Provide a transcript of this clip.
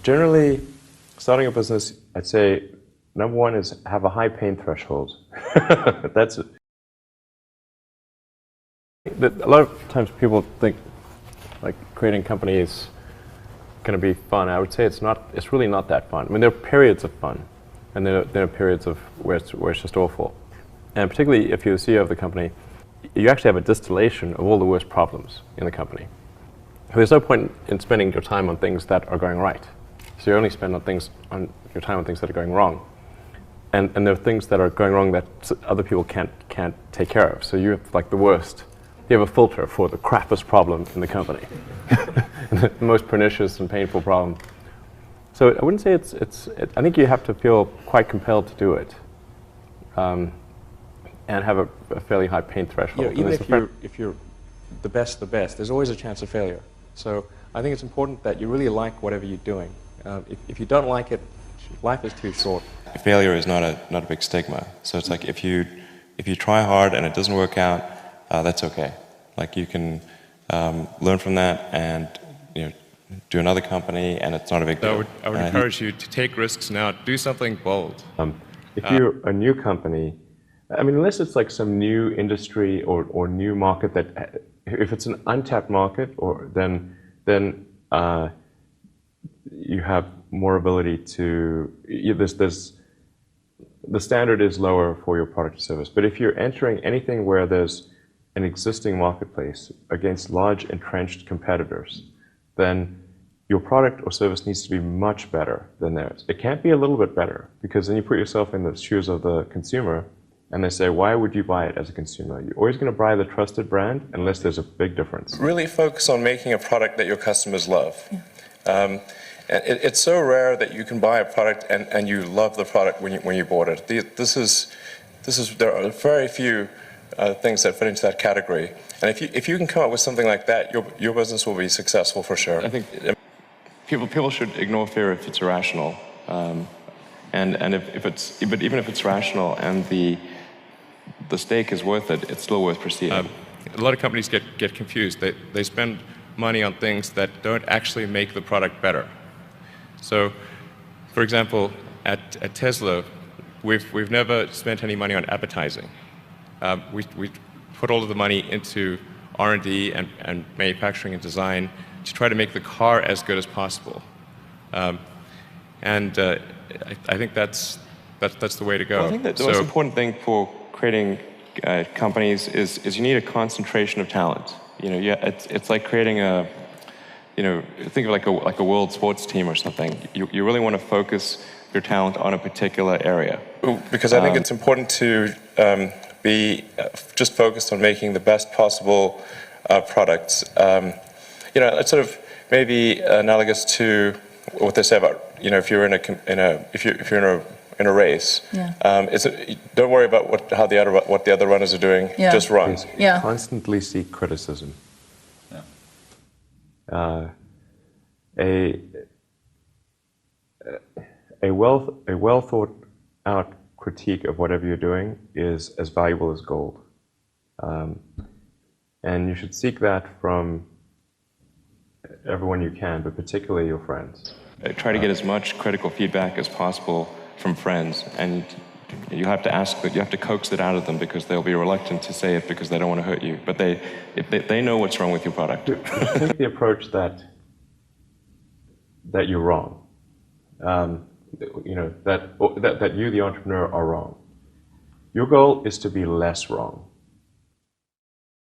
Generally, starting a business, I'd say number one is have a high pain threshold. That's it. A lot of times people think like creating a company is going to be fun. I would say it's not. It's really not that fun. I mean, there are periods of fun, and there are periods of where it's just awful. And particularly if you're the CEO of the company, you actually have a distillation of all the worst problems in the company. So there's no point in spending your time on things that are going right. So you only spend your time on things that are going wrong. And there are things that are going wrong that other people can't take care of. So you have like the worst. You have a filter for the crappiest problem in the company, the most pernicious and painful problem. So I wouldn't say I think you have to feel quite compelled to do it, and have a fairly high pain threshold. Even if you're the best, there's always a chance of failure. So I think it's important that you really like whatever you're doing. If you don't like it, life is too short. Failure is not a big stigma. So it's like if you try hard and it doesn't work out, that's okay. Like you can learn from that and do another company, and it's not a big deal. I would encourage you to take risks now. Do something bold. If you're a new company, I mean, unless it's like some new industry or new market that, if it's an untapped market, then you have more ability to. The standard is lower for your product or service. But if you're entering anything where there's an existing marketplace against large entrenched competitors, then your product or service needs to be much better than theirs. It can't be a little bit better, because then you put yourself in the shoes of the consumer, and they say, why would you buy it as a consumer? You're always going to buy the trusted brand unless there's a big difference. Really focus on making a product that your customers love. And it's so rare that you can buy a product and you love the product when you bought it. There are very few things that fit into that category. And if you can come up with something like that, your business will be successful for sure. I think people should ignore fear if it's irrational. And even if it's rational and the stake is worth it, it's still worth proceeding. A lot of companies get confused. They spend money on things that don't actually make the product better. So, for example, at Tesla, we've never spent any money on advertising. We put all of the money into R&D and manufacturing and design to try to make the car as good as possible. I think that's the way to go. Well, I think that the most important thing for creating companies is you need a concentration of talent. It's like creating think of like a world sports team or something. You really want to focus your talent on a particular area. Because I think it's important to be just focused on making the best possible products. It's sort of maybe analogous to what they say about if you're in a race. Yeah. Don't worry about what the other runners are doing. Yeah. Just run. Yeah. Constantly seek criticism. Yeah. A well thought out critique of whatever you're doing is as valuable as gold, and you should seek that from everyone you can, but particularly your friends. Try to get as much critical feedback as possible from friends, and you have to coax it out of them, because they'll be reluctant to say it because they don't want to hurt you. But they know what's wrong with your product. Take the approach that you're wrong. That you, the entrepreneur, are wrong. Your goal is to be less wrong.